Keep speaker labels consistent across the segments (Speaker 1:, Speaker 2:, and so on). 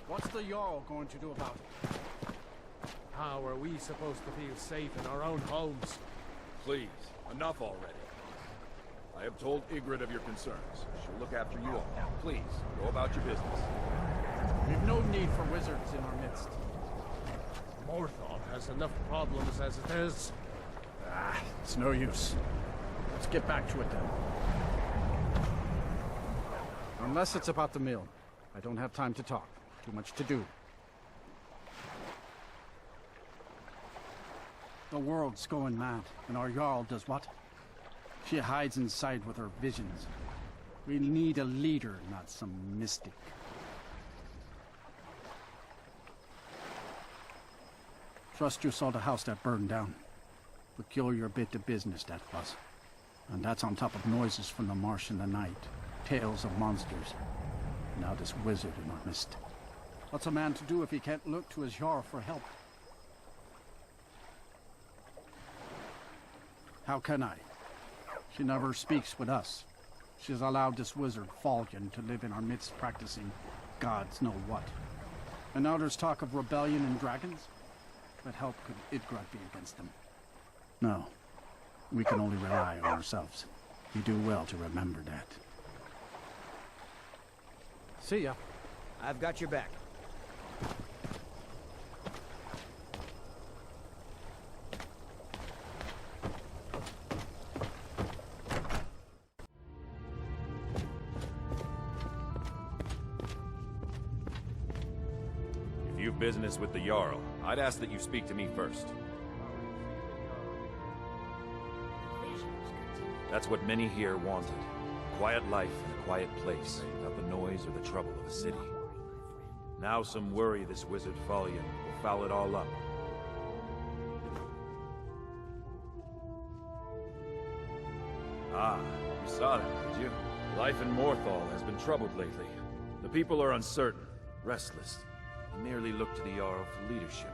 Speaker 1: What's the Jarl going to do about it?
Speaker 2: How are we supposed to feel safe in our own homes?
Speaker 3: Please, enough already. I have told Ygritte of your concerns. She'll look after you all. Please, go about your business.
Speaker 1: We've no need for wizards in our midst.
Speaker 2: Morthal has enough problems as it is.
Speaker 1: It's no use. Let's get back to it then. Unless it's about the mill. I don't have time to talk. Too much to do. The world's going mad, and our Jarl does what? She hides inside with her visions. We need a leader, not some mystic. Trust you saw the house that burned down. Peculiar bit of business that was. And that's on top of noises from the marsh in the night. Tales of monsters. Now this wizard in our midst. What's a man to do if he can't look to his Jarl for help? How can I? She never speaks with us. She's allowed this wizard, Falskaar, to live in our midst practicing gods know what. And now there's talk of rebellion and dragons? What help could Ygritte be against them? No. We can only rely on ourselves. You do well to remember that. See ya.
Speaker 4: I've got your back.
Speaker 3: If you've business with the Jarl, I'd ask that you speak to me first. That's what many here wanted. Quiet life in a quiet place, without the noise or the trouble of a city. Now some worry this wizard Falskaar will foul it all up. Ah, you saw that, did you? Life in Morthal has been troubled lately. The people are uncertain, restless. They merely look to the Jarl for leadership.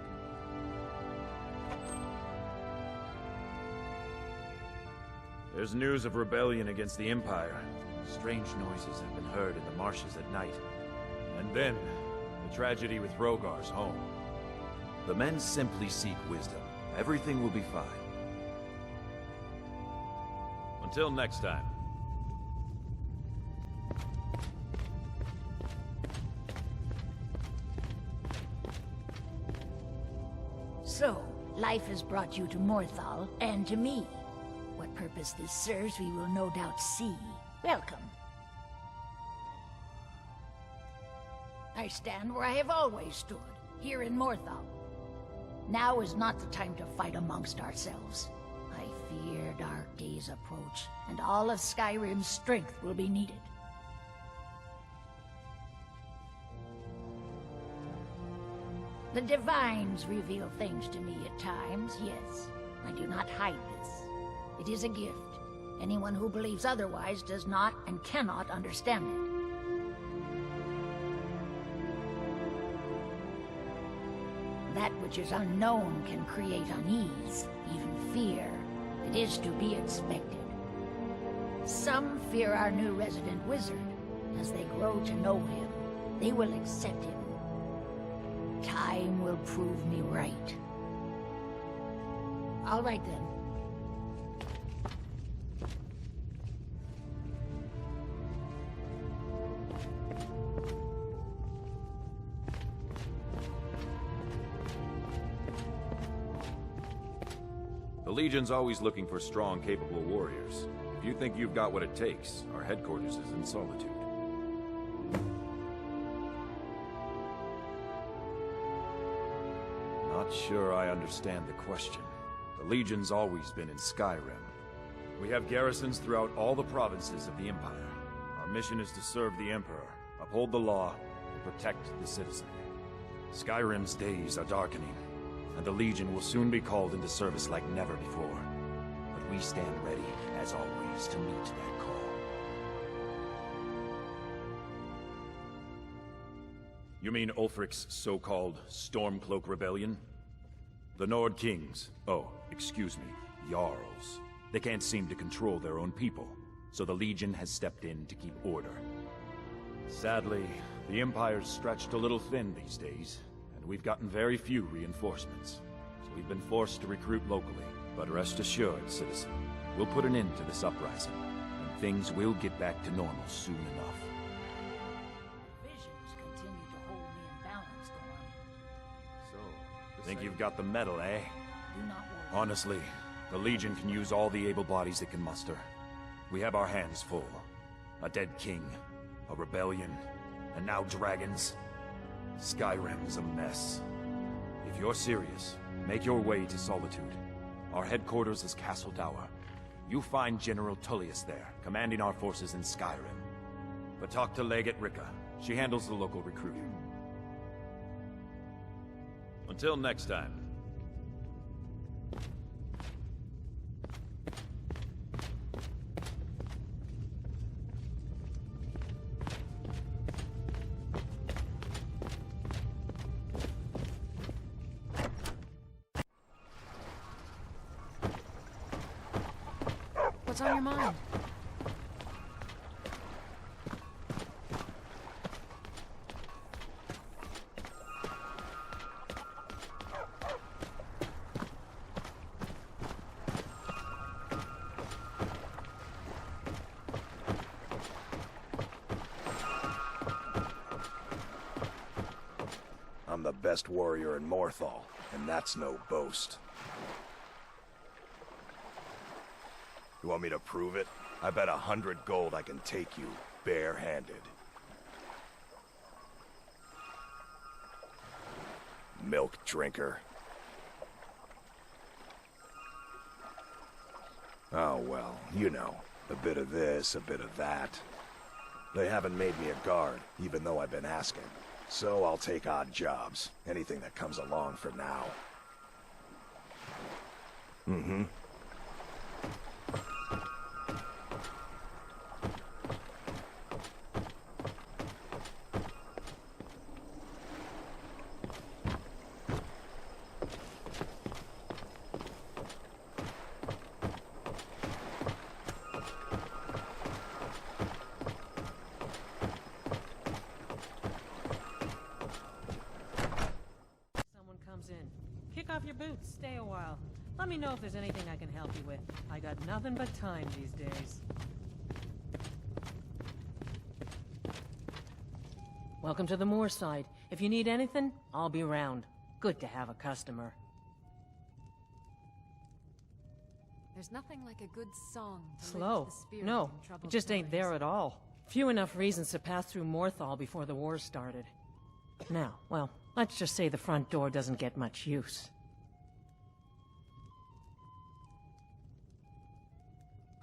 Speaker 3: There's news of rebellion against the Empire. Strange noises have been heard in the marshes at night. And then, the tragedy with Rogar's home. The men simply seek wisdom. Everything will be fine. Until next time.
Speaker 5: So, life has brought you to Morthal, and to me. What purpose this serves, we will no doubt see. Welcome. I stand where I have always stood, here in Morthal. Now is not the time to fight amongst ourselves. I fear dark days approach, and all of Skyrim's strength will be needed. The Divines reveal things to me at times, yes. I do not hide this. It is a gift. Anyone who believes otherwise does not and cannot understand it. That which is unknown can create unease, even fear. It is to be expected. Some fear our new resident wizard. As they grow to know him, they will accept him. Time will prove me right. All right then.
Speaker 3: The Legion's always looking for strong, capable warriors. If you think you've got what it takes, our headquarters is in Solitude. not sure I understand the question. The Legion's always been in Skyrim. We have garrisons throughout all the provinces of the Empire. Our mission is to serve the Emperor, uphold the law, and protect the citizenry. Skyrim's days are darkening, and the Legion will soon be called into service like never before. But we stand ready, as always, to meet that call. You mean Ulfric's so-called Stormcloak Rebellion? The Nord Kings, excuse me, Jarls. They can't seem to control their own people, so the Legion has stepped in to keep order. Sadly, the Empire's stretched a little thin these days, and we've gotten very few reinforcements. So we've been forced to recruit locally. But rest assured, citizen, we'll put an end to this uprising, and things will get back to normal soon enough.
Speaker 5: Visions continue to hold me in balance, Gorm.
Speaker 2: So,
Speaker 3: Think you've got the metal, eh?
Speaker 5: Do not worry.
Speaker 3: Honestly, the Legion can use all the able bodies it can muster. We have our hands full. A dead king, a rebellion, and now dragons. Skyrim's a mess. If you're serious, make your way to Solitude. Our headquarters is Castle Dower. You'll find General Tullius there, commanding our forces in Skyrim. But talk to Legate Ricka. She handles the local recruiting. Until next time.
Speaker 4: What's on your mind?
Speaker 6: I'm the best warrior in Morthal, and that's no boast. You want me to prove it? I bet 100 gold I can take you, bare-handed. Milk drinker. Oh well, you know, a bit of this, a bit of that. They haven't made me a guard, even though I've been asking. So I'll take odd jobs, anything that comes along for now. Mm-hmm.
Speaker 4: Kick off your boots, stay a while. Let me know if there's anything I can help you with. I got nothing but time these days. Welcome to the Moorside. If you need anything, I'll be round. Good to have a customer.
Speaker 7: There's nothing like a good song to
Speaker 4: Slow.
Speaker 7: lift the spirit
Speaker 4: No,
Speaker 7: in troubled
Speaker 4: it just ain't there
Speaker 7: times.
Speaker 4: at all. Few enough reasons to pass through Morthal before the war started. Now, well, let's just say the front door doesn't get much use.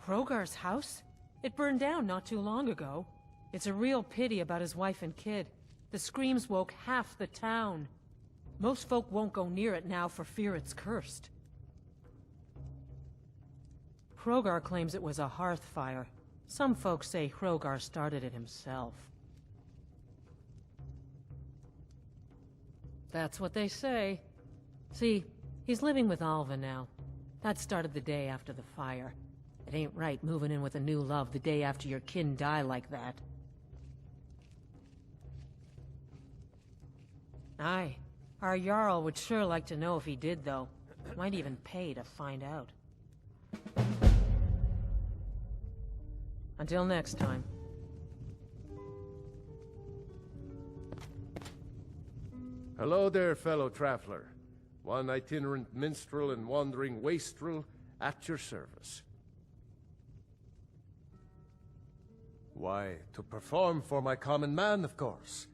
Speaker 4: Hrogar's house? It burned down not too long ago. It's a real pity about his wife and kid. The screams woke half the town. Most folk won't go near it now for fear it's cursed. Hrogar claims it was a hearth fire. Some folks say Hrogar started it himself. That's what they say. See, he's living with Alva now. That started the day after the fire. It ain't right moving in with a new love the day after your kin die like that. Aye. Our Jarl would sure like to know if he did, though. Might even pay to find out. Until next time.
Speaker 2: hello there, fellow traveler. One itinerant minstrel and wandering wastrel at your service. Why, to perform for my common man, of course.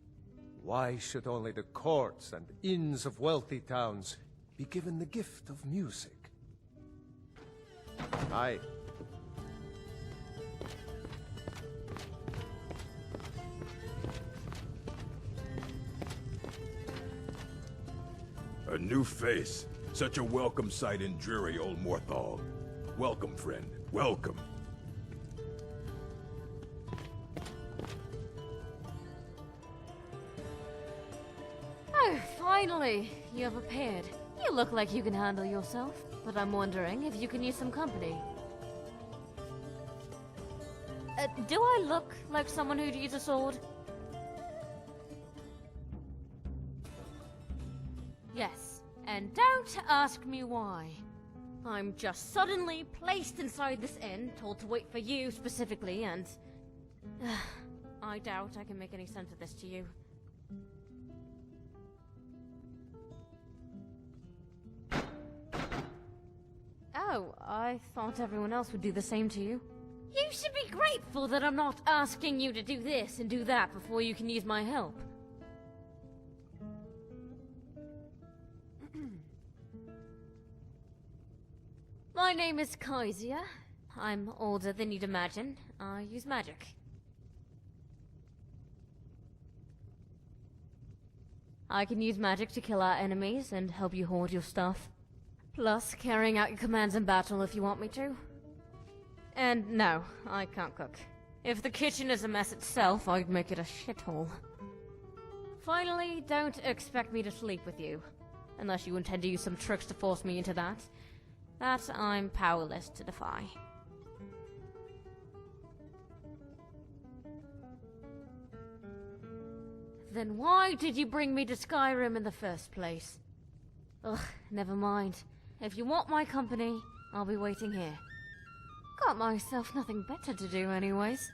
Speaker 2: Why should only the courts and inns of wealthy towns be given the gift of music. Aye.
Speaker 8: A new face. Such a welcome sight in dreary old Morthal. Welcome, friend. Welcome.
Speaker 7: Oh, finally! You have appeared. You look like you can handle yourself, but I'm wondering if you can use some company. Do I look like someone who'd use a sword? Yes, and don't ask me why. I'm just suddenly placed inside this inn, told to wait for you specifically, and... I doubt I can make any sense of this to you. Oh, I thought everyone else would do the same to you. You should be grateful that I'm not asking you to do this and do that before you can use my help. My name is Kaisia. I'm older than you'd imagine. I use magic. I can use magic to kill our enemies and help you hoard your stuff. Plus, carrying out your commands in battle if you want me to. And no, I can't cook. If the kitchen is a mess itself, I'd make it a shithole. Finally, don't expect me to sleep with you. Unless you intend to use some tricks to force me into that. That I'm powerless to defy. Then why did you bring me to Skyrim in the first place? Ugh, never mind. If you want my company, I'll be waiting here. Got myself nothing better to do anyways.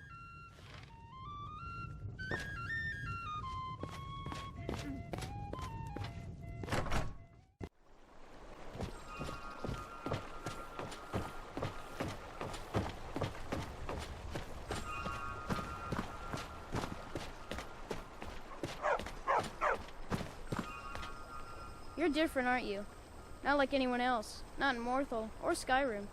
Speaker 9: You're different, aren't you? Not like anyone else. Not in Morthal or Skyrim.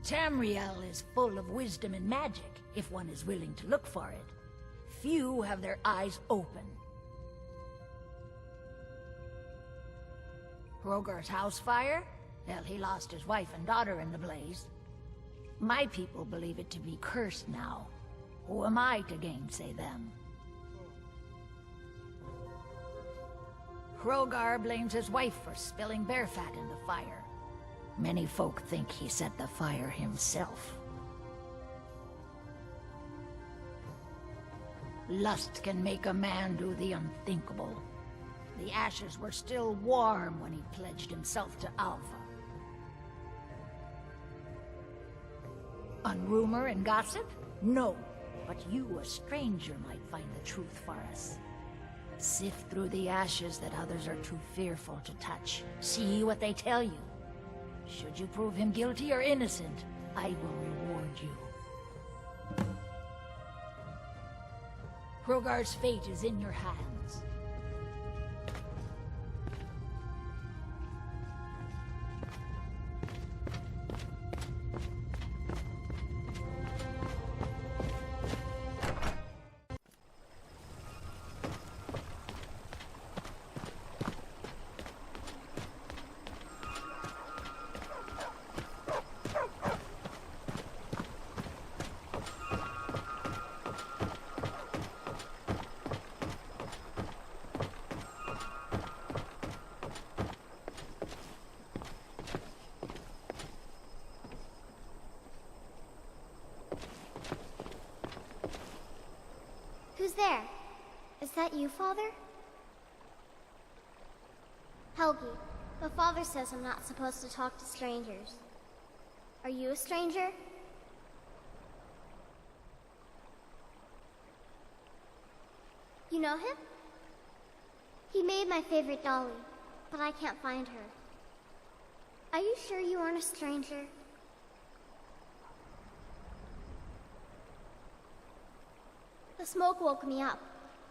Speaker 5: Tamriel is full of wisdom and magic, if one is willing to look for it. Few have their eyes open. Rogar's house fire? Well, he lost his wife and daughter in the blaze. My people believe it to be cursed now. Who am I to gainsay them? Rogar blames his wife for spilling bear fat in the fire. Many folk think he set the fire himself. Lust can make a man do the unthinkable. The ashes were still warm when he pledged himself to Alpha. On rumor and gossip? No. But you, a stranger, might find the truth for us. Sift through the ashes that others are too fearful to touch. See what they tell you. Should you prove him guilty or innocent, I will reward you. Rogar's fate is in your hands.
Speaker 10: Who's there? Is that you, Father? Helgi, the Father says I'm not supposed to talk to strangers. Are you a stranger? You know him? He made my favorite dolly, but I can't find her. Are you sure you aren't a stranger? The smoke woke me up.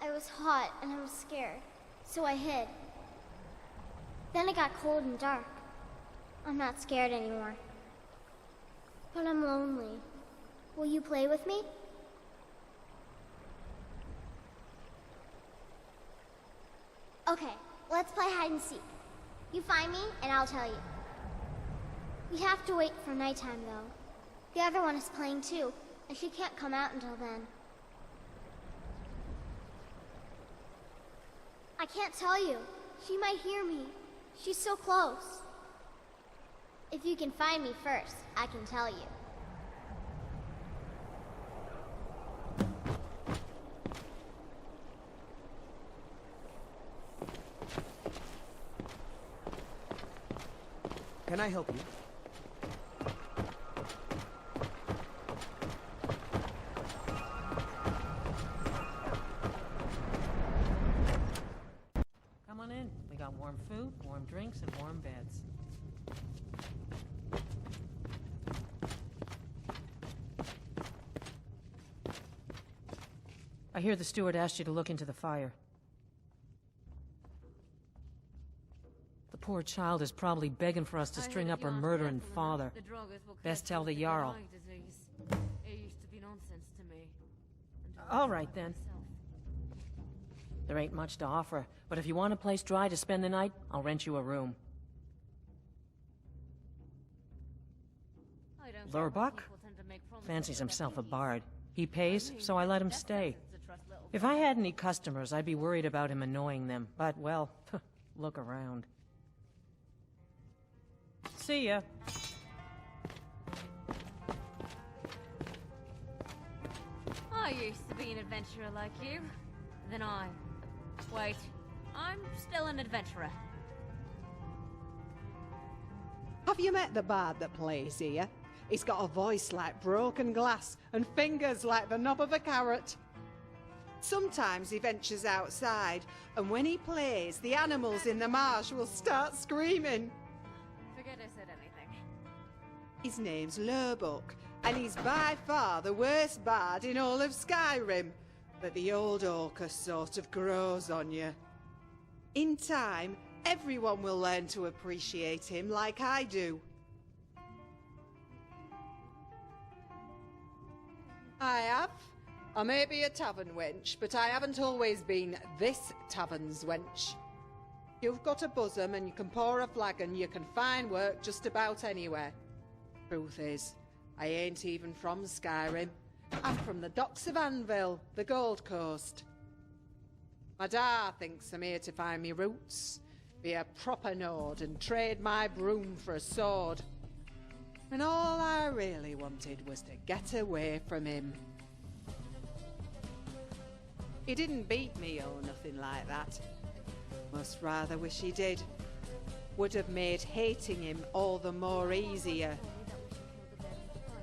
Speaker 10: I was hot and I was scared, so I hid. Then it got cold and dark. I'm not scared anymore. But I'm lonely. Will you play with me? Okay, let's play hide and seek. You find me, and I'll tell you. We have to wait for nighttime, though. The other one is playing too, and she can't come out until then. I can't tell you. She might hear me. She's so close. If you can find me first, I can tell you.
Speaker 11: Can I help you?
Speaker 4: Come on in. We got warm food, warm drinks, and warm beds. I hear the steward asked you to look into the fire. The poor child is probably begging for us to string up her murdering father. Best tell the Jarl. All right, then. There ain't much to offer, but if you want a place dry to spend the night, I'll rent you a room. Lurbuck? Fancies himself a bard. He pays, so I let him stay. If I had any customers, I'd be worried about him annoying them, but, well, look around. See ya.
Speaker 7: I used to be an adventurer like you. Then Wait, I'm still an adventurer.
Speaker 12: Have you met the bard that plays here? He's got a voice like broken glass and fingers like the knob of a carrot. Sometimes he ventures outside, and when he plays, the animals in the marsh will start screaming.
Speaker 7: Forget I said anything.
Speaker 12: His name's Lurbuck, and he's by far the worst bard in all of Skyrim. But the old orca sort of grows on you. In time, everyone will learn to appreciate him like I do. I have. I may be a tavern wench, but I haven't always been this tavern's wench. You've got a bosom and you can pour a flagon, you can find work just about anywhere. Truth is, I ain't even from Skyrim. I'm from the docks of Anvil, the Gold Coast. My da thinks I'm here to find me roots, be a proper Nord and trade my broom for a sword. And all I really wanted was to get away from him. He didn't beat me or nothing like that. Must rather wish he did. Would have made hating him all the more easier.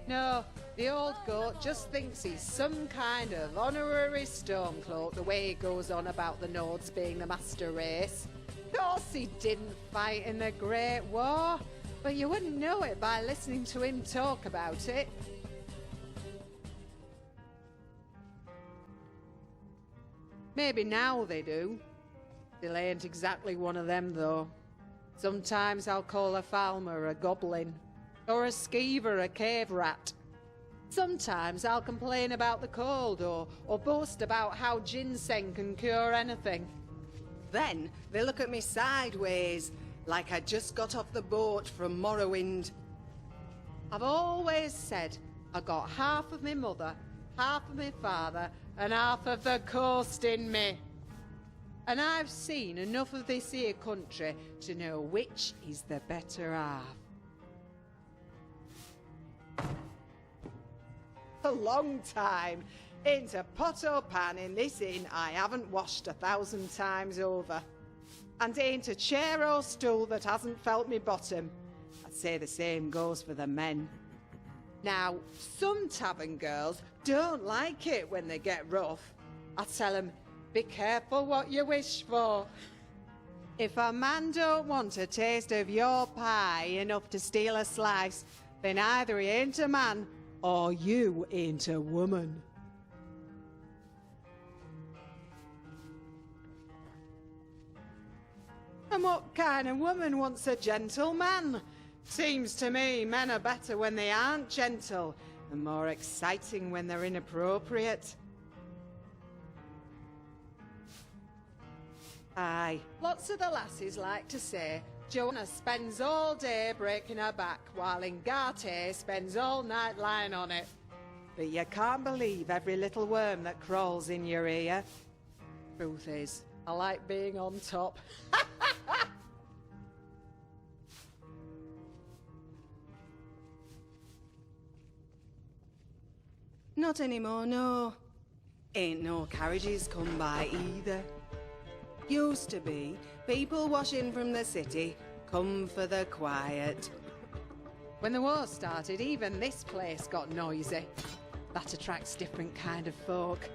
Speaker 12: No, the old goat just thinks he's some kind of honorary Stormcloak the way he goes on about the Nords being the master race. Of course he didn't fight in the Great War, but you wouldn't know it by listening to him talk about it. Maybe now they do. Still ain't exactly one of them, though. Sometimes I'll call a Falmer a goblin, or a skeever a cave rat. Sometimes I'll complain about the cold, or boast about how ginseng can cure anything. Then they look at me sideways, like I just got off the boat from Morrowind. I've always said I got half of my mother, half of my father, and half of the coast in me. And I've seen enough of this here country to know which is the better half. A long time. Ain't a pot or pan in this inn I haven't washed 1,000 times over. And ain't a chair or stool that hasn't felt me bottom. I'd say the same goes for the men. Now, some tavern girls don't like it when they get rough. I tell them, be careful what you wish for. If a man don't want a taste of your pie enough to steal a slice, then either he ain't a man, or you ain't a woman. And what kind of woman wants a gentleman? Seems to me men are better when they aren't gentle, and more exciting when they're inappropriate. Aye, lots of the lasses like to say Joanna spends all day breaking her back, while Ingarte spends all night lying on it. But you can't believe every little worm that crawls in your ear. Truth is, I like being on top. Not anymore, no. Ain't no carriages come by either. Used to be, people wash in from the city, come for the quiet. When the war started, even this place got noisy. That attracts different kind of folk.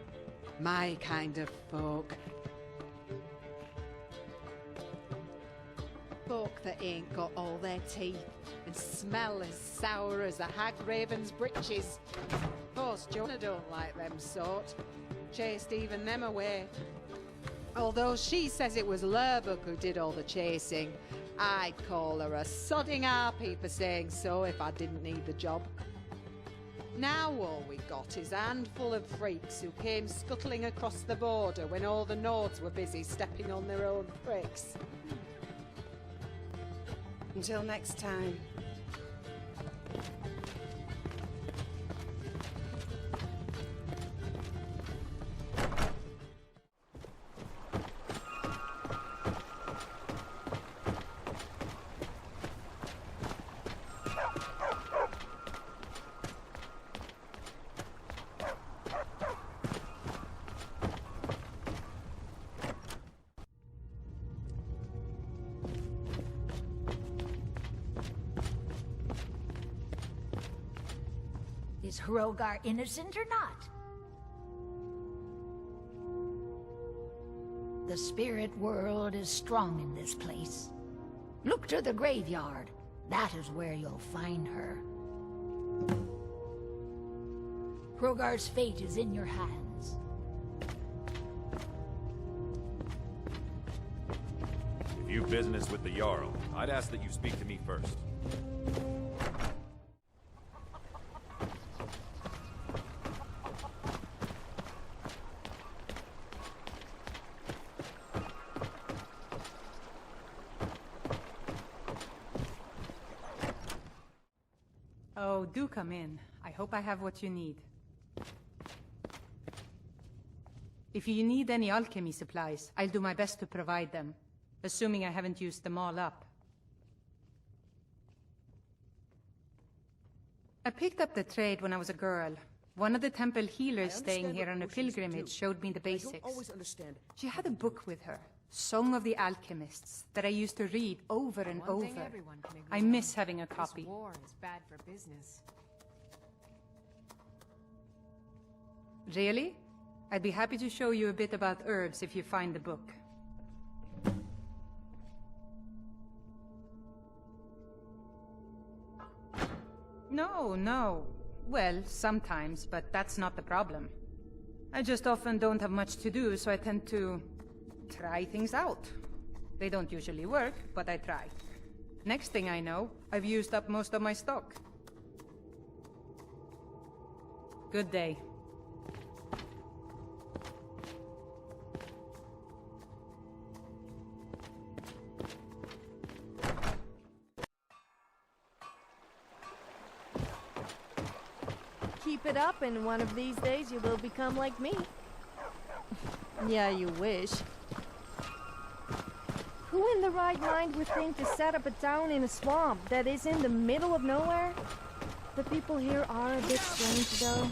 Speaker 12: My kind of folk. Folk that ain't got all their teeth and smell as sour as a hag raven's breeches. Of course, Joanna don't like them sort. Chased even them away. Although she says it was Lerbuck who did all the chasing, I'd call her a sodding harpy for saying so if I didn't need the job. Now all we got is a handful of freaks who came scuttling across the border when all the Nords were busy stepping on their own pricks. Until next time.
Speaker 5: Is Hrogar innocent or not? The spirit world is strong in this place. Look to the graveyard. That is where you'll find her. Hrogar's fate is in your hands.
Speaker 3: If you've business with the Jarl, I'd ask that you speak to me first.
Speaker 11: Oh, do come in. I hope I have what you need. If you need any alchemy supplies, I'll do my best to provide them, assuming I haven't used them all up. I picked up the trade when I was a girl. One of the temple healers staying here on a pilgrimage showed me the basics. She had a book with her, Song of the Alchemists, that I used to read over and over. I miss having a copy.
Speaker 13: This war is bad for business.
Speaker 11: Really? I'd be happy to show you a bit about herbs if you find the book. No. Well, sometimes, but that's not the problem. I just often don't have much to do, so I tend to try things out. They don't usually work, but I try. Next thing I know, I've used up most of my stock. Good day.
Speaker 14: Keep it up, and one of these days you will become like me. Yeah, you wish. Who in the right mind would think to set up a town in a swamp that is in the middle of nowhere? The people here are a bit strange, though.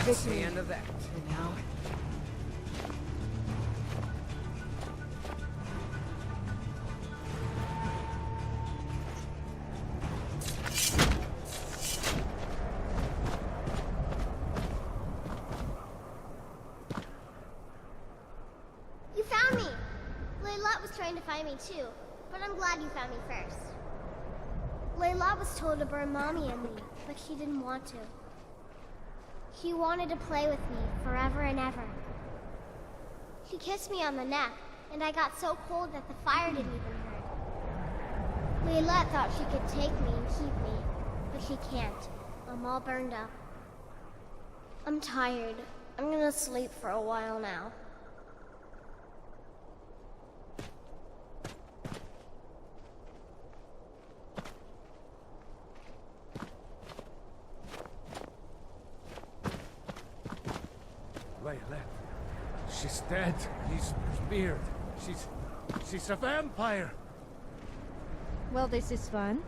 Speaker 12: That's the end of that.
Speaker 13: You know?
Speaker 10: You found me! Layla was trying to find me too, but I'm glad you found me first. Layla was told to burn Mommy and me, but she didn't want to. She wanted to play with me forever and ever. She kissed me on the neck, and I got so cold that the fire didn't even hurt. Layla thought she could take me and keep me, but she can't. I'm all burned up. I'm tired. I'm gonna sleep for a while now.
Speaker 2: Layla. She's dead. He's speared. She's a vampire.
Speaker 14: Well, this is fun.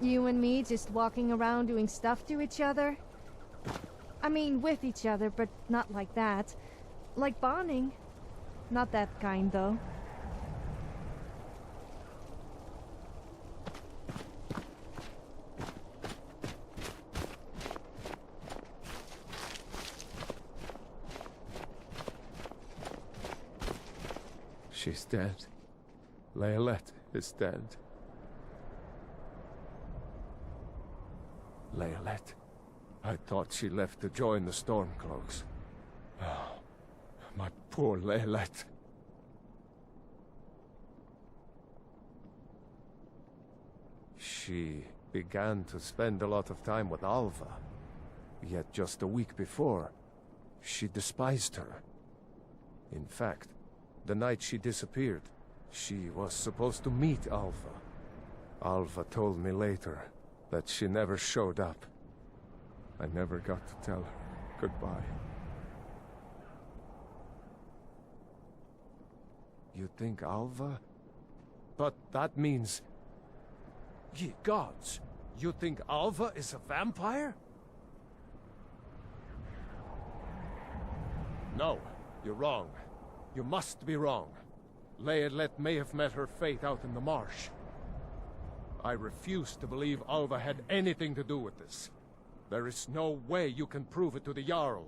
Speaker 14: You and me just walking around doing stuff to each other. I mean, with each other, but not like that. Like bonding. Not that kind, though.
Speaker 2: She's dead. Layla is dead. Layla. I thought she left to join the Stormcloaks. Oh, my poor Layla. She began to spend a lot of time with Alva. Yet just a week before, she despised her. In fact, the night she disappeared, she was supposed to meet Alva. Alva told me later that she never showed up. I never got to tell her goodbye. You think Alva? But that means... Ye gods! You think Alva is a vampire? No, you're wrong. You must be wrong. Layla may have met her fate out in the marsh. I refuse to believe Alva had anything to do with this. There is no way you can prove it to the Jarl.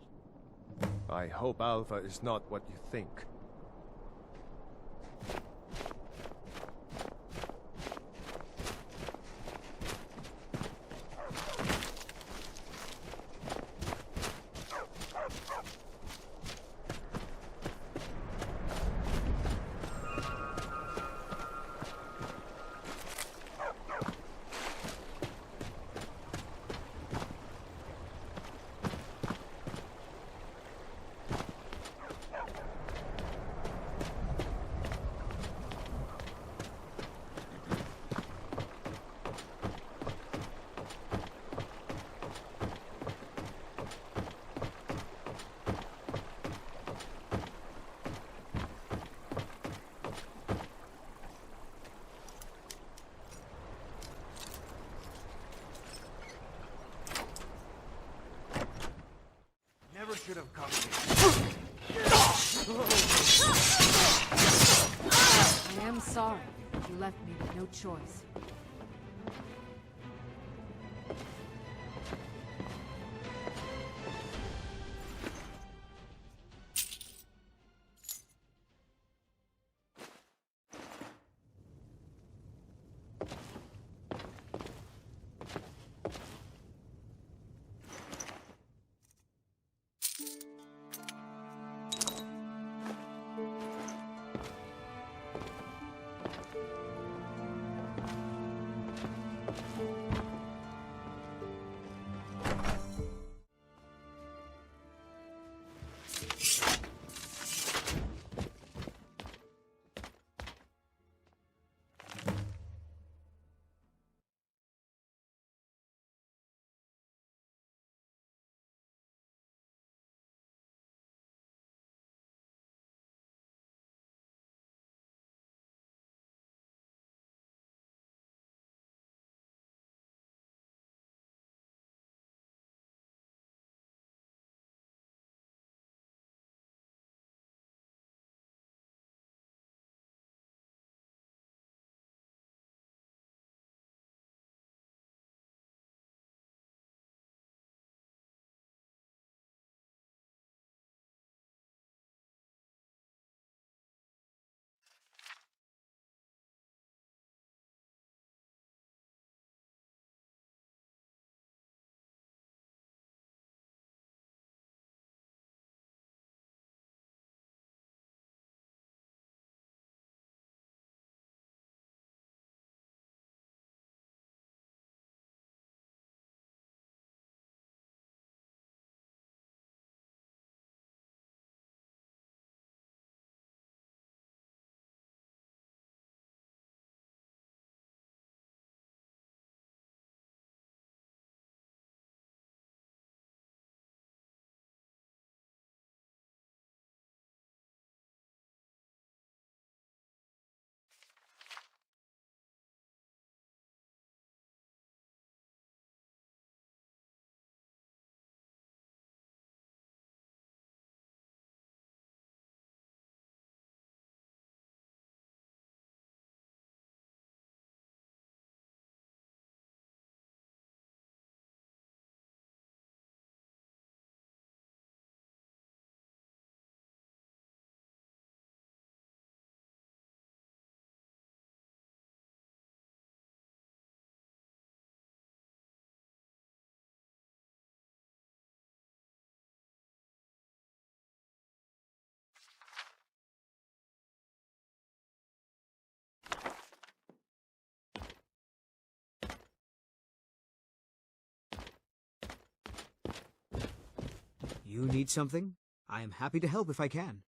Speaker 2: I hope Alva is not what you think. Should have come here.
Speaker 13: I am sorry. You left me with no choice.
Speaker 15: You need something? I am happy to help if I can.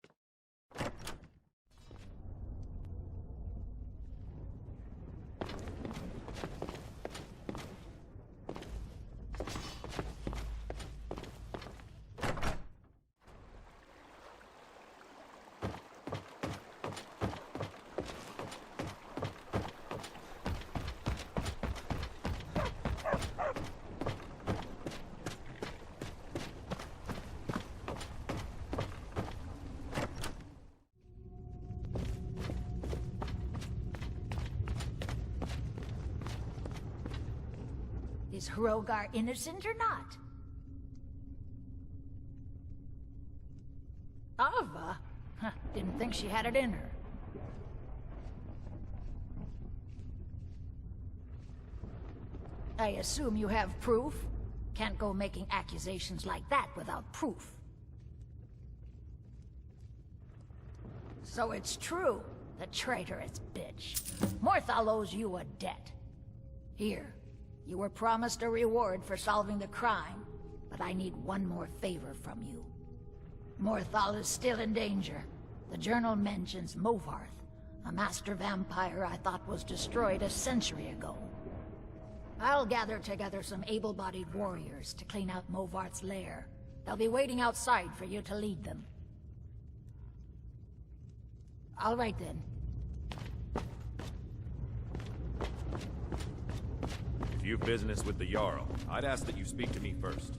Speaker 5: Is Hrogar innocent or not? Alva? Huh, didn't think she had it in her. I assume you have proof? Can't go making accusations like that without proof. So it's true, the traitorous bitch. Morthal owes you a debt. Here, you were promised a reward for solving the crime, but I need one more favor from you. Morthal is still in danger. The journal mentions Movarth, a master vampire I thought was destroyed a century ago. I'll gather together some able-bodied warriors to clean out Movarth's lair. They'll be waiting outside for you to lead them. All right then.
Speaker 3: If you've business with the Jarl, I'd ask that you speak to me first.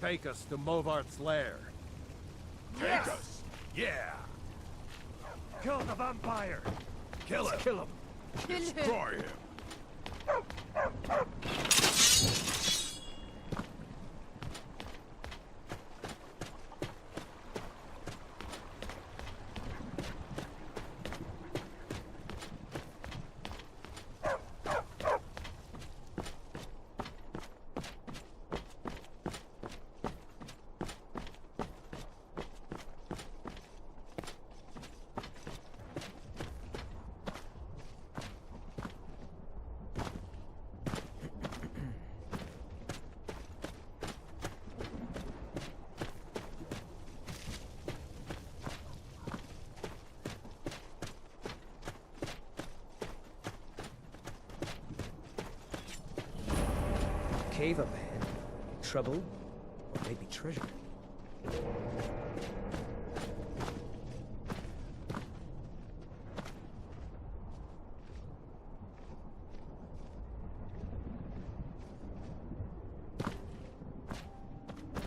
Speaker 2: Take us to Movarth's lair.
Speaker 8: Take us! Yeah!
Speaker 2: Kill the vampire!
Speaker 8: Kill him!
Speaker 2: Kill him!
Speaker 8: Destroy him!
Speaker 15: Cave up ahead. Trouble? Or maybe treasure?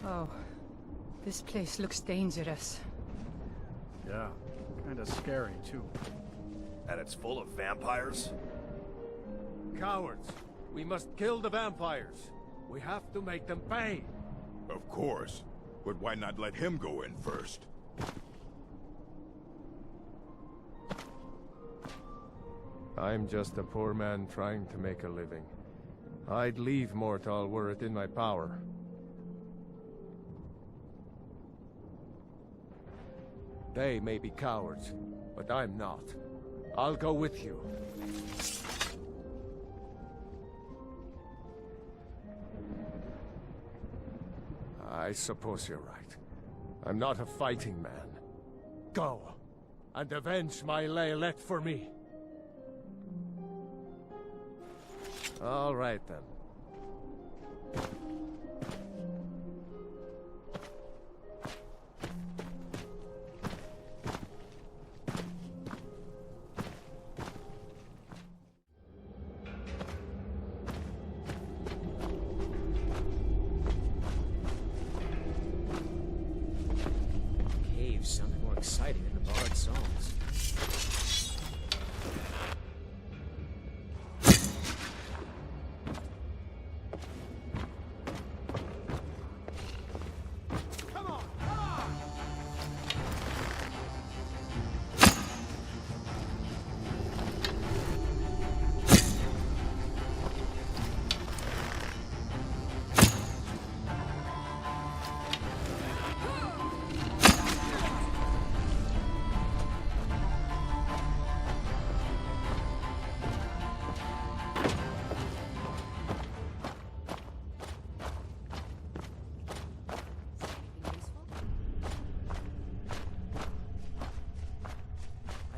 Speaker 11: Oh, this place looks dangerous.
Speaker 1: Yeah, kinda scary, too.
Speaker 6: And it's full of vampires?
Speaker 2: Cowards! We must kill the vampires! We have to make them pay!
Speaker 8: Of course. But why not let him go in first?
Speaker 2: I'm just a poor man trying to make a living. I'd leave Mortal were it in my power. They may be cowards, but I'm not. I'll go with you. I suppose you're right. I'm not a fighting man. Go, and avenge my Laylet for me. All right, then.
Speaker 15: Caves sounded more exciting than the bard songs.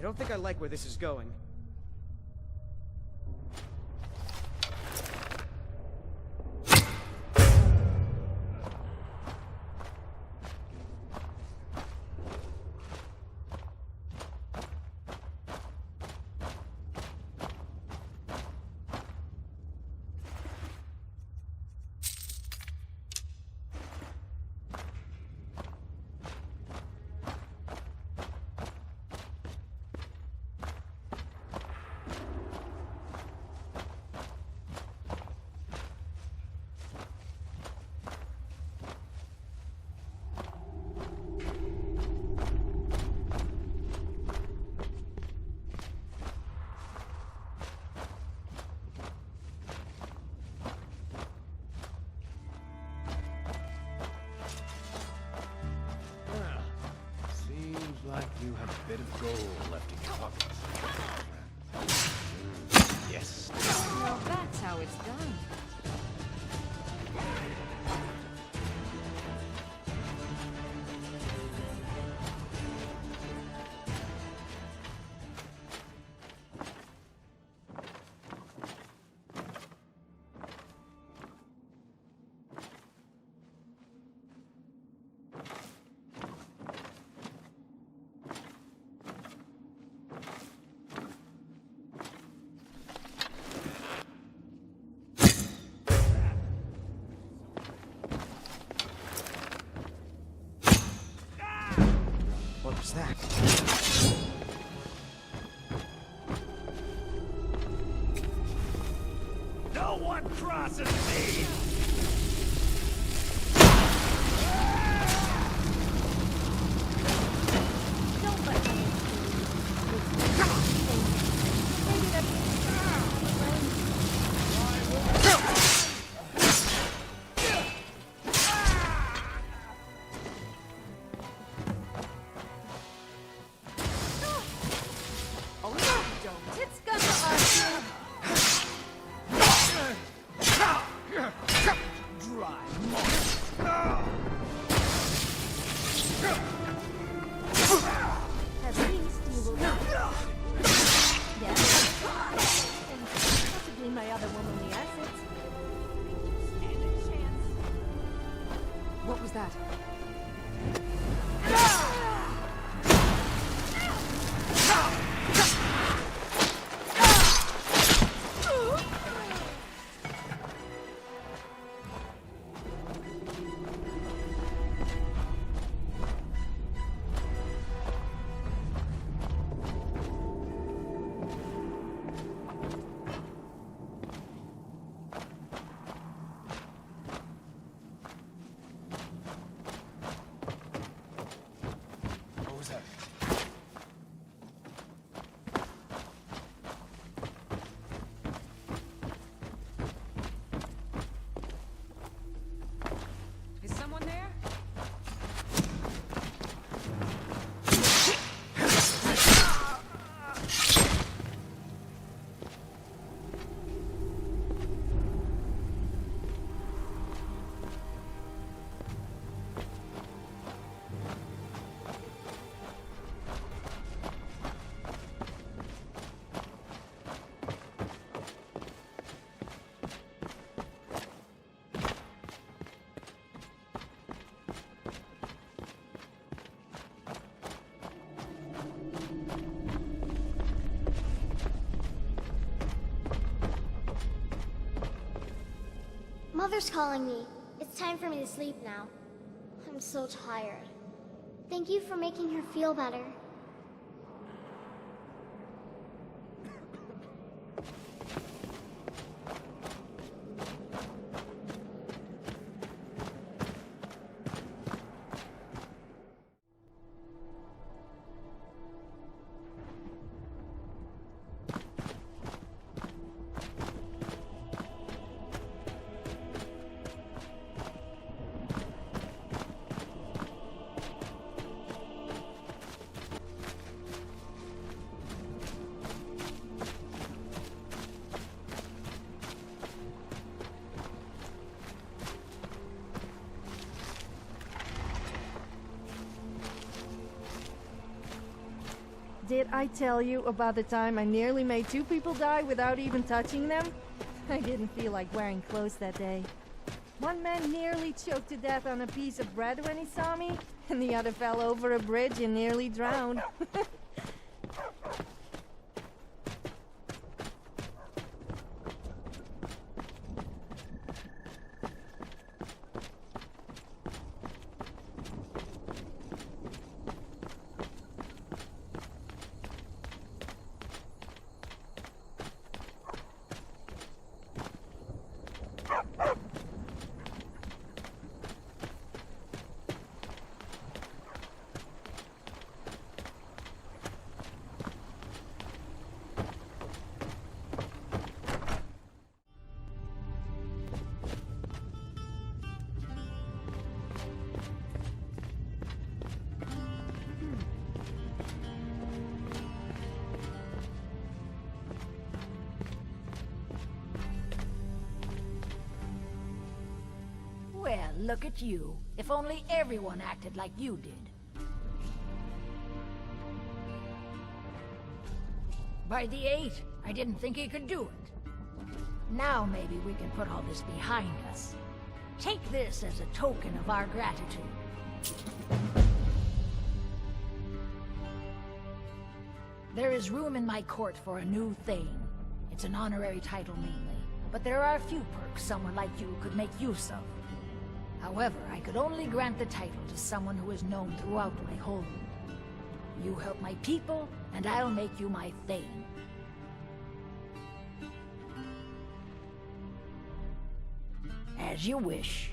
Speaker 15: don't think I like where this is going.
Speaker 16: Like you have a bit of gold left in your pockets. Yes.
Speaker 13: Well, that's how it's done.
Speaker 15: What was that?
Speaker 3: No one crosses me!
Speaker 14: Don't let them maybe that's
Speaker 13: It's gonna argue.
Speaker 14: at least you will. Yes. And possibly my other womanly assets.
Speaker 13: What was that? Is someone there?
Speaker 10: Mother's calling me. It's time for me to sleep now. I'm so tired. Thank you for making her feel better.
Speaker 14: Did I tell you about the time I nearly made 2 people die without even touching them? I didn't feel like wearing clothes that day. One man nearly choked to death on a piece of bread when he saw me, and the other fell over a bridge and nearly drowned.
Speaker 5: Well, look at you. If only everyone acted like you did. By the 8, I didn't think he could do it. Now maybe we can put all this behind us. Take this as a token of our gratitude. There is room in my court for a new thane. It's an honorary title mainly, but there are a few perks someone like you could make use of. However, I could only grant the title to someone who is known throughout my homeland. You help my people, and I'll make you my thane. As you wish.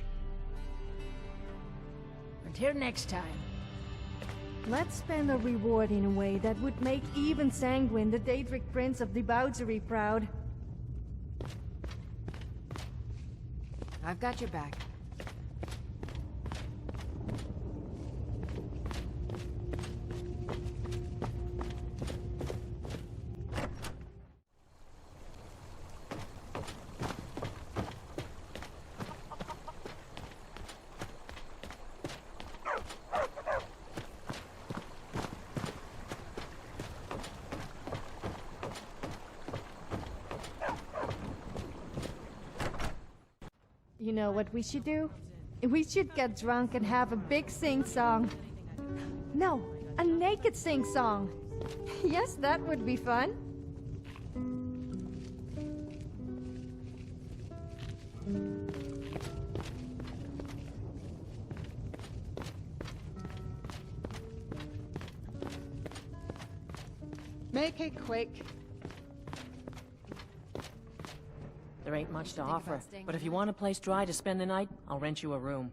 Speaker 5: Until next time.
Speaker 14: Let's spend a reward in a way that would make even Sanguine, the Daedric Prince of Debauchery, proud.
Speaker 13: I've got your back.
Speaker 14: You know what we should do? We should get drunk and have a big sing-song. No, a naked sing-song. Yes, that would be fun.
Speaker 12: Make it quick.
Speaker 4: There ain't much to offer, but if you want a place dry to spend the night, I'll rent you a room.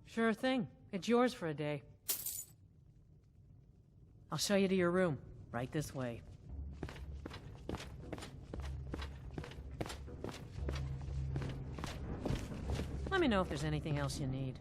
Speaker 4: Sure thing. It's yours for a day. I'll show you to your room. Right this way. Let me know if there's anything else you need.